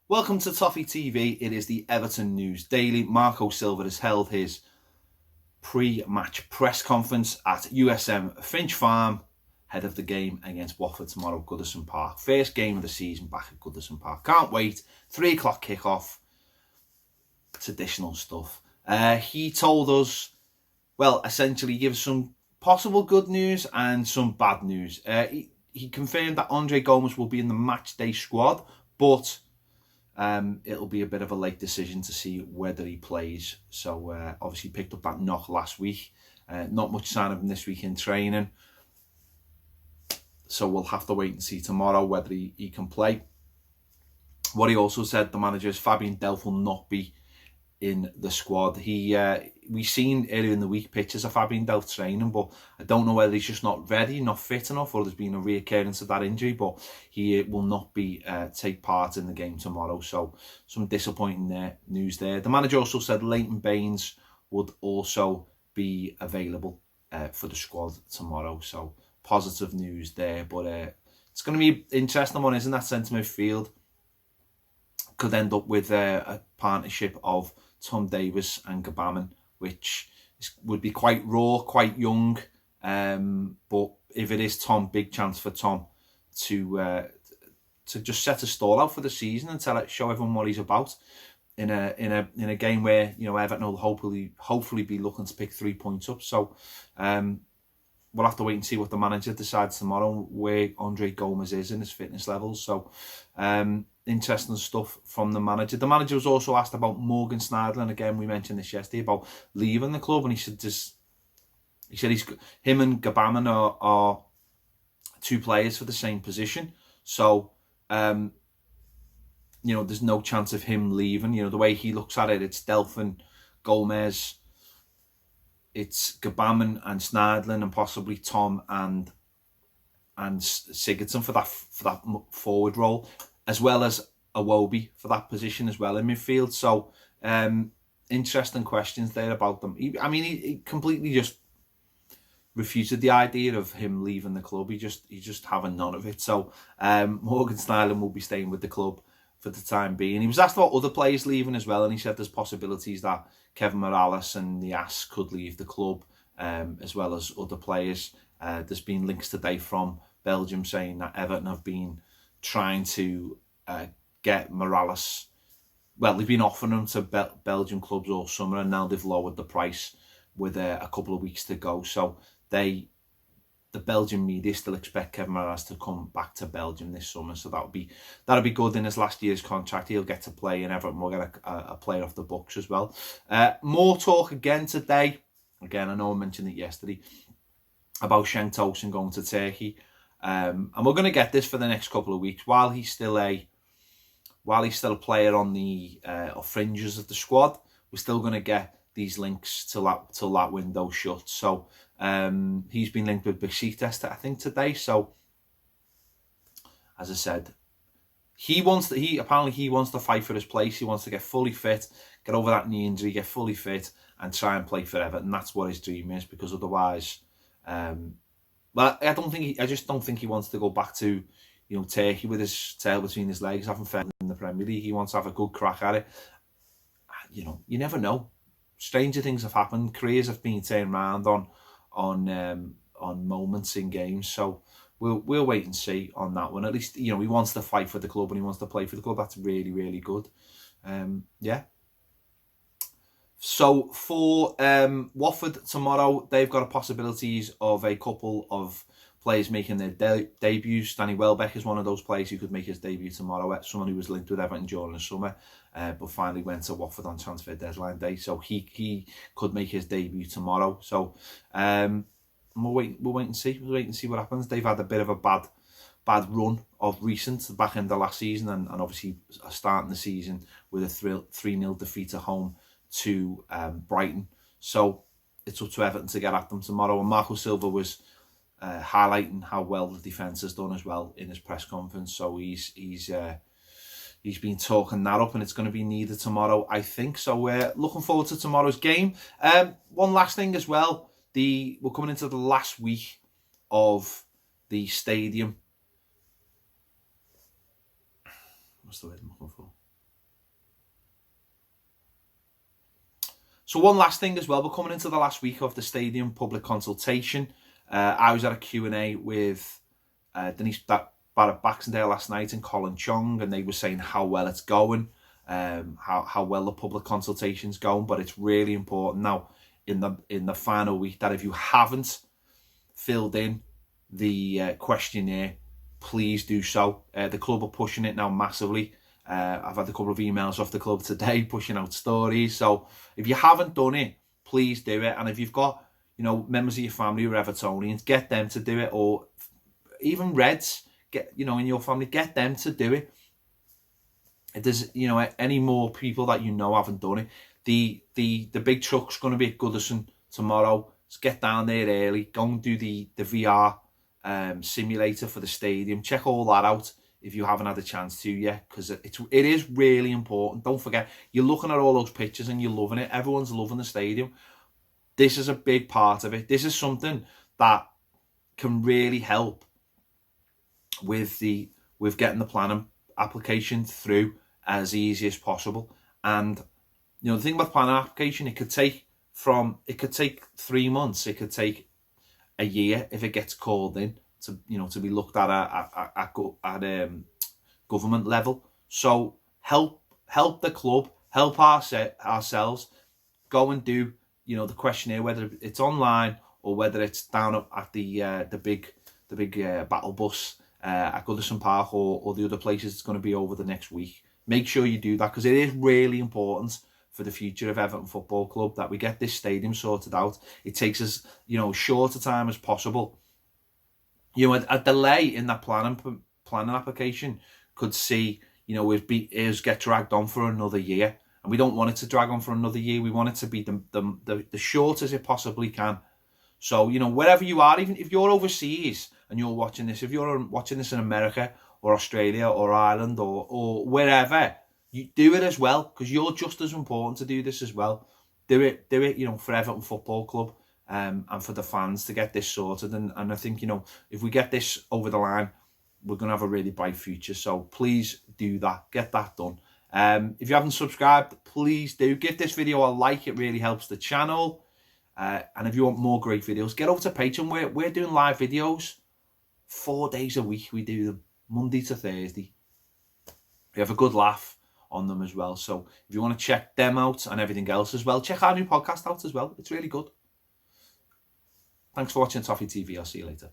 Welcome to Toffee TV. It is the Everton News Daily. Marco Silva has held his pre-match press conference at USM Finch Farm, ahead of the game against Watford tomorrow, Goodison Park. First game of the season back at Goodison Park. Can't wait. 3 o'clock kickoff. Traditional stuff. He told us, well, essentially give some possible good news and some bad news. He confirmed that Andre Gomes will be in the match day squad, but it'll be a bit of a late decision to see whether he plays. So obviously picked up that knock last week. Not much sign of him this week in training. So we'll have to wait and see tomorrow whether he can play. What he also said, the manager, is Fabian Delph will not be in the squad. We seen earlier in the week pictures of Fabian Delph training, but I don't know whether he's just not ready, not fit enough, or there's been a reoccurrence of that injury, but he will not be take part in the game tomorrow. So some disappointing news there. The manager also said Leighton Baines would also be available for the squad tomorrow. So positive news there, but it's going to be an interesting one, isn't that? Centre midfield could end up with a partnership of Tom Davies and Gbamin, which would be quite raw, quite young. But if it is Tom, big chance for Tom to just set a stall out for the season and show everyone what he's about in a game where, you know, Everton will hopefully be looking to pick 3 points up. So we'll have to wait and see what the manager decides tomorrow, where Andre Gomes is in his fitness levels. So interesting stuff from the manager. The manager was also asked about Morgan Schneiderlin. Again, we mentioned this yesterday about leaving the club, and he said him and Gbamin are two players for the same position. So you know, there's no chance of him leaving. You know, the way he looks at it, it's Delph and Gomez, it's Gbamin and Schneiderlin, and possibly Tom and Sigurdsson for that forward role, as well as Iwobi for that position as well in midfield. So interesting questions there about them. He completely just refuted the idea of him leaving the club. He just having none of it. So Morgan Schneiderlin will be staying with the club for the time being. He was asked about other players leaving as well, and he said there's possibilities that Kevin Morales and Nias could leave the club, as well as other players. There's been links today from Belgium saying that Everton have been trying to get Morales. Well, they've been offering him to Belgian clubs all summer, and now they've lowered the price with a couple of weeks to go. So the Belgian media still expect Kevin Morales to come back to Belgium this summer. So that'll be good in his last year's contract. He'll get to play, and Everton will get a player off the books as well. More talk again today. Again, I know I mentioned it yesterday about Cenk Tosun going to Turkey. And we're going to get this for the next couple of weeks while he's still a player on the fringes of the squad. We're still going to get these links till that window shuts. So he's been linked with Besiktas, I think, today. So as I said, he wants to fight for his place. He wants to get fully fit, get over that knee injury, get fully fit, and try and play for Everton. That's what his dream is, because otherwise. But I just don't think he wants to go back to, you know, Turkey with his tail between his legs, having failed in the Premier League. He wants to have a good crack at it. You know, you never know. Stranger things have happened. Careers have been turned around on moments in games. So we'll wait and see on that one. At least, you know, he wants to fight for the club and he wants to play for the club. That's really, really good. Yeah. So for Watford tomorrow, they've got possibilities of a couple of players making their debuts. Danny Welbeck is one of those players who could make his debut tomorrow. Someone who was linked with Everton during the summer, but finally went to Watford on transfer deadline day. So he could make his debut tomorrow. So we'll wait and see. We'll wait and see what happens. They've had a bit of a bad run of recent, the back end of last season, and obviously starting the season with a 3-0 defeat at home to Brighton. So it's up to Everton to get at them tomorrow. And Marco Silva was highlighting how well the defence has done as well in his press conference. So he's been talking that up, and it's going to be needed tomorrow, I think. So we're looking forward to tomorrow's game. One last thing as well. We're coming into the last week of the stadium. What's the word I'm looking for? So one last thing as well, we're coming into the last week of the stadium public consultation. I was at a Q&A with Denise Barrett Baxendale last night and Colin Chong, and they were saying how well it's going, how well the public consultation's going. But it's really important now in the final week that if you haven't filled in the questionnaire, please do so. The club are pushing it now massively. I've had a couple of emails off the club today pushing out stories. So if you haven't done it, please do it. And if you've got, members of your family who are Evertonians, get them to do it. Or even Reds, in your family, get them to do it. If there's, any more people that haven't done it, the big truck's going to be at Goodison tomorrow. Let's get down there early. Go and do the VR simulator for the stadium. Check all that out if you haven't had a chance to yet, because it is really important. Don't forget, you're looking at all those pictures and you're loving it. Everyone's loving the stadium. This is a big part of it. This is something that can really help with getting the planning application through as easy as possible. And the thing about planning application, it could take 3 months, it could take a year if it gets called in to be looked at government level. So help the club, help ourselves. Go and do the questionnaire, whether it's online or whether it's down at the big battle bus at Goodison Park or the other places it's going to be over the next week. Make sure you do that, because it is really important for the future of Everton Football Club that we get this stadium sorted out. It takes us, short a time as possible. A delay in that planning application could see, is get dragged on for another year, and we don't want it to drag on for another year. We want it to be the short as it possibly can. So, wherever you are, even if you're overseas and you're watching this, if you're watching this in America or Australia or Ireland or wherever, you do it as well, because you're just as important to do this as well. Do it, for Everton Football Club and for the fans to get this sorted. And I think, if we get this over the line, we're going to have a really bright future. So please do that. Get that done. If you haven't subscribed, please do. Give this video a like. It really helps the channel. And if you want more great videos, get over to Patreon. We're doing live videos 4 days a week. We do them Monday to Thursday. We have a good laugh on them as well. So if you want to check them out and everything else as well, check our new podcast out as well. It's really good. Thanks for watching Toffee TV. I'll see you later.